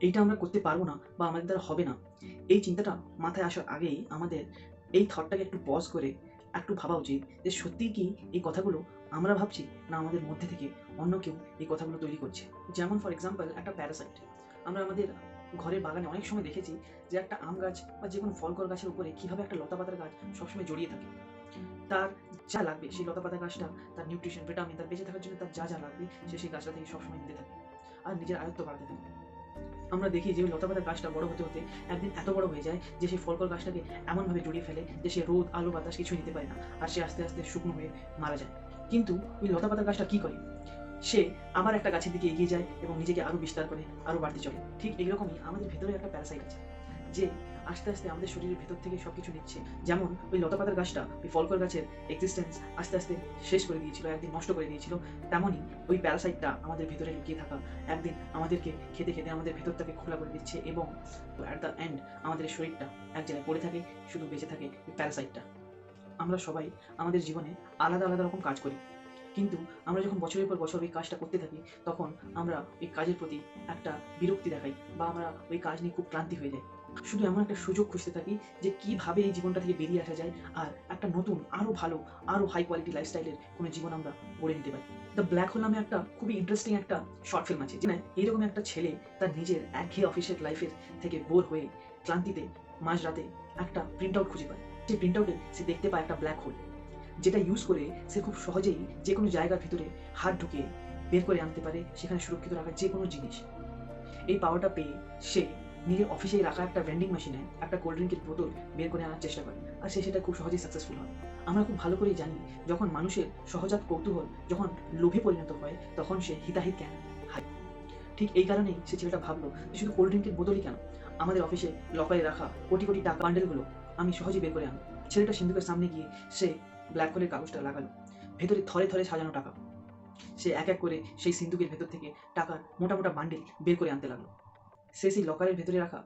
এইটা আমরা করতে পারবো না বা আমাদের দ্বারা হবে না, এই চিন্তাটা মাথায় আসার আগেই আমাদের এই থটটাকে একটু পজ করে একটু ভাবা উচিত যে সত্যিই কি এই কথাগুলো আমরা ভাবছি, না আমাদের মধ্যে থেকে অন্য কেউ এই কথাগুলো তৈরি করছে। যেমন ফর এক্সাম্পল একটা প্যারাসাইট। আমরা আমাদের ঘরের বাগানে অনেক সময় দেখেছি যে একটা আম গাছ বা যে কোনো ফলকর গাছের উপরে কীভাবে একটা লতাপাতার গাছ সবসময় জড়িয়ে থাকে। তার যা লাগবে সেই লতাপাতা গাছটা, তার নিউট্রিশন, ভিটামিন, তার বেঁচে থাকার জন্য তার যা যা লাগবে সে সেই গাছটা থেকে সবসময় নিতে থাকে আর নিজের আয়ত্ত বাড়াতে থাকে। আমরা দেখি যে ওই লতাপাতা গাছটা বড় হতে হতে একদিন এত বড় হয়ে যায় যে সেই ফলকর গাছটাকে এমনভাবে জড়িয়ে ফেলে যে সে রোদ, আলো, বাতাস কিছুই নিতে পারে না আর সে আস্তে আস্তে শুকনো হয়ে মারা যায়। কিন্তু ওই লতাপাতা গাছটা কি করে? সে আবার একটা গাছের দিকে এগিয়ে যায় এবং নিজেকে আরো বিস্তার করে আরো বাড়তে চলে। ঠিক এইরকমই আমাদের ভেতরে একটা প্যারাসাইট আছে যে আস্তে আস্তে আমাদের শরীরের ভেতর থেকে সবকিছু নিচ্ছে। যেমন ওই লতাপাতার গাছটা ওই ফলকর গাছের এক্সিস্টেন্স আস্তে আস্তে শেষ করে দিয়েছিল, একদিন নষ্ট করে দিয়েছিল, তেমনই ওই প্যারাসাইটটা আমাদের ভেতরে লুকিয়ে থাকা একদিন আমাদেরকে খেতে খেতে আমাদের ভেতরটাকে খোলা করে দিচ্ছে এবং অ্যাট দ্য এন্ড আমাদের শরীরটা এক জায়গায় পড়ে থাকে, শুধু বেঁচে থাকে ওই প্যারাসাইটটা। আমরা সবাই আমাদের জীবনে আলাদা আলাদা রকম কাজ করি, কিন্তু আমরা যখন বছরের পর বছর ওই কাজটা করতে থাকি তখন আমরা ওই কাজের প্রতি একটা বিরক্তি দেখাই বা আমরা ওই কাজ নিয়ে খুব ক্লান্তি হয়ে যাই। শুধু এমন একটা সুযোগ খুঁজতে থাকি যে কিভাবে এই জীবনটা থেকে বেরিয়ে আসা যায় আর একটা নতুন, আরো ভালো, আরো হাই কোয়ালিটি লাইফস্টাইলের কোনো জীবন আমরা গড়ে নিতে পারি। দ্য ব্ল্যাক হোল নামে একটা খুবই ইন্টারেস্টিং একটা শর্ট ফিল্ম আছে, যেখানে এইরকম একটা ছেলে তার নিজের একঘেয়ে অফিসের লাইফের থেকে বোর হয়ে ক্লান্তিতে মাঝরাতে একটা প্রিন্ট আউট খুঁজে পায়। সেই প্রিন্ট আউটে সে দেখতে পায় একটা ব্ল্যাক হোল, যেটা ইউজ করে সে খুব সহজেই যে কোনো জায়গার ভিতরে হাত ঢুকে বের করে আনতে পারে সেখানে সুরক্ষিত রাখা যে কোনো জিনিস। এই পাওয়ারটা পেয়ে সে নিজের অফিসেই রাখা একটা ভেন্ডিং মেশিনে একটা কোল্ড ড্রিঙ্কের বোতল বের করে আনার চেষ্টা করে আর সে সেটা খুব সহজেই সাকসেসফুল হয়। আমরা খুব ভালো করেই জানি যখন মানুষের সহজাত কৌতূহল যখন লোভে পরিণত হয় তখন সে হিতাহিত জ্ঞান হারায়। ঠিক এই কারণেই সে ছেলেটা ভাবলো যে শুধু কোল্ড ড্রিঙ্কের বোতলই কেন, আমাদের অফিসে লকারে রাখা কোটি কোটি টাকা বান্ডেলগুলো আমি সহজেই বের করে আনবো। ছেলেটা সিন্ধুকের সামনে গিয়ে সে ব্ল্যাক হোলের কাগজটা লাগালো, ভেতরে থরে থরে সাজানো টাকা। সে এক এক করে সেই সিন্ধুকের ভেতর থেকে টাকার মোটা মোটা বান্ডিল বের করে আনতে লাগলো। সে সেই লকারের ভেতরে রাখা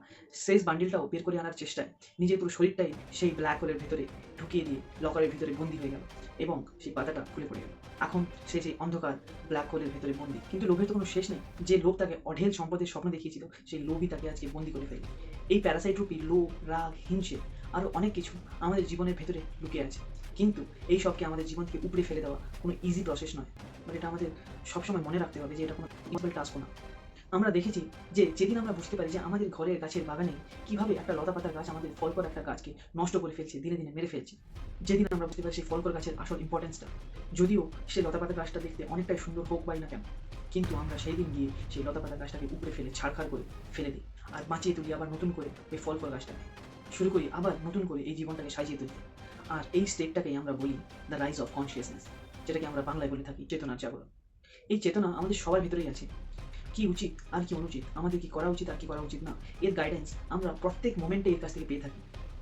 শেষ বান্ডিলটাও বের করে আনার চেষ্টায় নিজের পুরো শরীরটাই সেই ব্ল্যাক হোলের ভেতরে ঢুকিয়ে দিয়ে লকারের ভিতরে বন্দি হয়ে গেল এবং সেই পাতাটা খুলে পড়ে গেল। এখন সে সেই অন্ধকার ব্ল্যাক হোলের ভেতরে বন্দি, কিন্তু লোভের তো কোনো শেষ নেই। যে লোভ তাকে অঢেল সম্পদের স্বপ্ন দেখিয়েছিল সেই লোভই তাকে আজকে বন্দি করে ফেলে। এই প্যারাসাইট রূপী লোভ, রাগ, হিংসে আরও অনেক কিছু আমাদের জীবনের ভেতরে লুকিয়ে আছে, কিন্তু এই সবকে আমাদের জীবন থেকে উপড়ে ফেলে দেওয়া কোনো ইজি প্রসেস নয়। বাট এটা আমাদের সবসময় মনে রাখতে হবে যে এটা কোনো ইম্পসিবল টাস্ক না। আমরা দেখেছি যে যেদিন আমরা বুঝতে পারি যে আমাদের ঘরের গাছের বাগানে কিভাবে একটা লতাপাতার গাছ আমাদের ফলকর একটা গাছকে নষ্ট করে ফেলছে, দিনে দিনে মেরে ফেলছে, যেদিন আমরা বুঝতে পারি সেই ফলকর গাছের আসল ইম্পর্টেন্সটা, যদিও সেই লতাপাতা গাছটা দেখতে অনেকটাই সুন্দর হোক পাই না কেন, কিন্তু আমরা সেই দিন গিয়ে সেই লতাপাতা গাছটাকে উপড়ে ফেলে ছাড়খাড় করে ফেলে দিই আর বাঁচিয়ে তুলি আবার নতুন করে ওই ফলকর গাছটাকে, শুরু করি আবার নতুন করে এই জীবনটাকে সাজিয়ে তুলি। আর এই স্টেটটাকেই আমরা বলি দ্য রাইজ অফ কনসিয়াসনেস, যেটাকে আমরা বাংলায় বলে থাকি চেতনার জাগরণ। এই চেতনা আমাদের সবার ভিতরেই আছে। কি উচিত আর কি অনুচিত, আমাদের কি করা উচিত আর কি করা উচিত না, এর গাইডেন্স আমরা প্রত্যেক মোমেন্টে এর কাছ থেকে পেয়ে থাকি।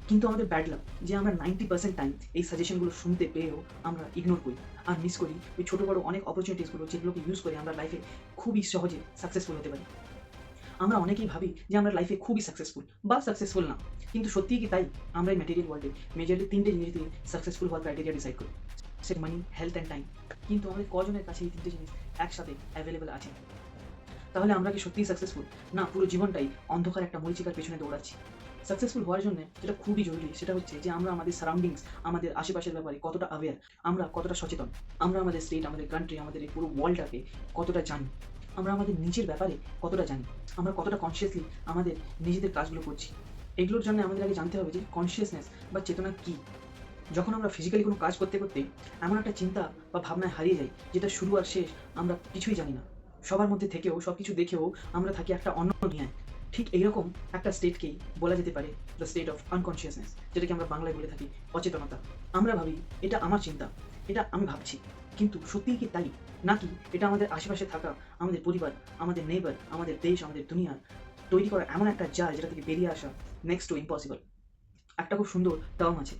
কিন্তু আমাদের ব্যাড লাক যে আমরা 90% টাইম এই সাজেশনগুলো শুনতে পেয়েও আমরা ইগনোর করি আর মিস করি ওই ছোটো বড়ো অনেক অপরচুনিটিসগুলো, যেগুলোকে ইউজ করে আমরা লাইফে খুবই সহজে সাকসেসফুল হতে পারি। আমরা অনেকেই ভাবি যে আমরা লাইফে খুবই সাকসেসফুল বা সাকসেসফুল না, কিন্তু সত্যিই কি তাই? আমরা এই ম্যাটেরিয়াল ওয়ার্ল্ডে মেজরলি তিনটে জিনিস দিয়ে সাকসেসফুল হওয়ার ক্রাইটেরিয়া ডিসাইড করি, সে মানি, হেলথ অ্যান্ড টাইম। কিন্তু আমাদের কজনের কাছে এই তিনটে জিনিস একসাথে অ্যাভেলেবেল আছে? তাহলে আমরা কি সত্যিই সাকসেসফুল, না পুরো জীবনটাই অন্ধকার একটা মরিচিকার পেছনে দৌড়াচ্ছি? সাকসেসফুল হওয়ার জন্য যেটা খুবই জরুরি সেটা হচ্ছে যে আমরা আমাদের সারাউন্ডিংস, আমাদের আশেপাশের ব্যাপারে কতটা অ্যাওয়্যার, আমরা কতটা সচেতন, আমরা আমাদের স্টেট, আমাদের কান্ট্রি, আমাদের এই পুরো ওয়ার্ল্ডটাকে কতটা জানি, আমরা আমাদের নিজের ব্যাপারে কতটা জানি, আমরা কতটা কনসিয়াসলি আমাদের নিজেদের কাজগুলো করছি। এগুলোর জন্য আমাদের আগে জানতে হবে যে কনসিয়াসনেস বা চেতনা কী। যখন আমরা ফিজিক্যালি কোনো কাজ করতে করতে এমন একটা চিন্তা বা ভাবনায় হারিয়ে যাই যেটা শুরু আর শেষ আমরা কিছুই জানি না, সবার মধ্যে থেকেও সব কিছু দেখেও আমরা থাকি একটা অন্য দুনিয়ায়, ঠিক এইরকম একটা স্টেটকেই বলা যেতে পারে দ্য স্টেট অফ আনকনসিয়াসনেস, যেটাকে আমরা বাংলায় বলে থাকি অচেতনতা। আমরা ভাবি এটা আমার চিন্তা, এটা আমি ভাবছি, কিন্তু সত্যিই কি তাই? নাকি এটা আমাদের আশেপাশে থাকা আমাদের পরিবার, আমাদের নেইবার, আমাদের দেশ, আমাদের দুনিয়ার তৈরি করা এমন একটা জাল যেটা থেকে বেরিয়ে আসা নেক্সট টু ইম্পসিবল? একটা খুব সুন্দর টার্ম আছে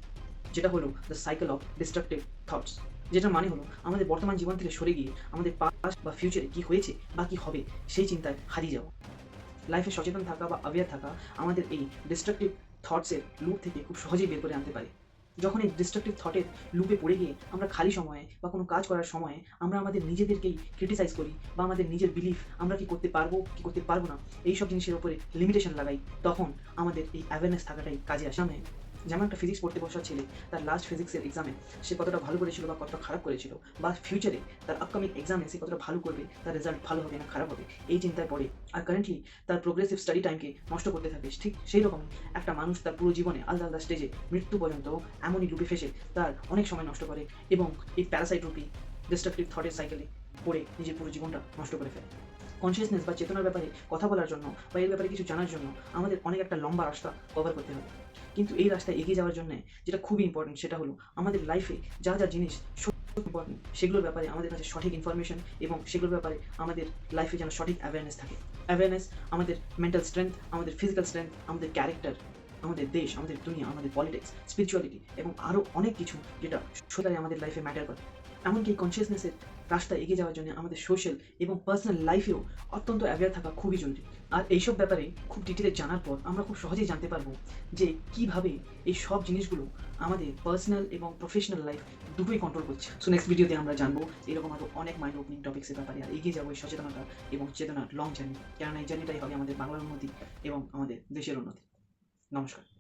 যেটা হলো the cycle of destructive thoughts, যেটার মানে হলো আমাদের বর্তমান জীবন থেকে সরে গিয়ে আমাদের পাস্ট বা ফিউচারে কি হয়েছে বা কি হবে সেই চিন্তায় হারিয়ে যাওয়া। লাইফে সচেতন থাকা বা অ্যাওয়্যার থাকা আমাদের এই ডিস্ট্রাকটিভ থটসের লুপ থেকে খুব সহজেই বের করে আনতে পারে। যখন এই ডিস্ট্রাকটিভ থটের লুপে পড়ে গিয়ে আমরা খালি সময়ে বা কোনো কাজ করার সময়ে আমরা আমাদের নিজেদেরকেই ক্রিটিসাইজ করি বা আমাদের নিজের বিলিফ আমরা কি করতে পারবো কি করতে পারবো না এই সব জিনিসের উপরে লিমিটেশন লাগাই, তখন আমাদের এই অ্যাওয়ারনেস থাকাটাই কাজে আসে। আমি যেমন একটা ফিজিক্স পড়তে বসা ছেলে তার লাস্ট ফিজিক্সের এক্সামে সে কতটা ভালো করেছিল বা কতটা খারাপ করেছিল, বা ফিউচারে তার আপকামিং এক্সামে সে কতটা ভালো করবে, তার রেজাল্ট ভালো হবে না খারাপ হবে, এই চিন্তায় পড়ে আর কারেন্টলি তার প্রোগ্রেসিভ স্টাডি টাইমকে নষ্ট করতে থাকে। ঠিক সেই রকমই একটা মানুষ তার পুরো জীবনে আলাদা আলাদা স্টেজে মৃত্যু পর্যন্ত এমনই লুপে ফেসে তার অনেক সময় নষ্ট করে এবং এই প্যারাসাইট রূপী ডিস্ট্রাকটিভ থটের সাইকেলে পড়ে নিজের পুরো জীবনটা নষ্ট করে ফেলে। কনসিয়াসনেস বা চেতনার ব্যাপারে কথা বলার জন্য বা এর ব্যাপারে কিছু জানার জন্য আমাদের অনেক একটা লম্বা রাস্তা কভার করতে হবে, কিন্তু এই রাস্তায় এগিয়ে যাওয়ার জন্য যেটা খুবই ইম্পর্টেন্ট সেটা হলো আমাদের লাইফে যা যা জিনিস ইম্পর্টেন্ট সেগুলোর ব্যাপারে আমাদের কাছে সঠিক ইনফরমেশন এবং সেগুলোর ব্যাপারে আমাদের লাইফে যেন সঠিক অ্যাওয়ারনেস থাকে। অ্যাওয়ারনেস আমাদের মেন্টাল স্ট্রেংথ, আমাদের ফিজিক্যাল স্ট্রেংথ, আমাদের ক্যারেক্টার, আমাদের দেশ, আমাদের দুনিয়া, আমাদের পলিটিক্স, স্পিরিচুয়ালিটি এবং আরও অনেক কিছু যেটা সত্যি আমাদের লাইফে ম্যাটার করে। এমনকি কনসিয়াসনেসের রাস্তায় এগিয়ে যাওয়ার জন্য আমাদের সোশ্যাল এবং পার্সোনাল লাইফেও অত্যন্ত অ্যাওয়্যার থাকা খুবই জরুরি। আর এইসব ব্যাপারে খুব ডিটেলে জানার পর আমরা খুব সহজেই জানতে পারবো যে কীভাবে এই সব জিনিসগুলো আমাদের পার্সোনাল এবং প্রফেশনাল লাইফ দুটোই কন্ট্রোল করছে। সো নেক্সট ভিডিওতে আমরা জানবো এরকম আরও অনেক মাইন্ড ওপেনিং টপিক্সের ব্যাপারে আর এগিয়ে যাবো এই সচেতনতা এবং চেতনার লং জার্নি, কেননা এই জার্নিটাই হবে আমাদের বাংলার উন্নতি এবং আমাদের দেশের উন্নতি। নমস্কার।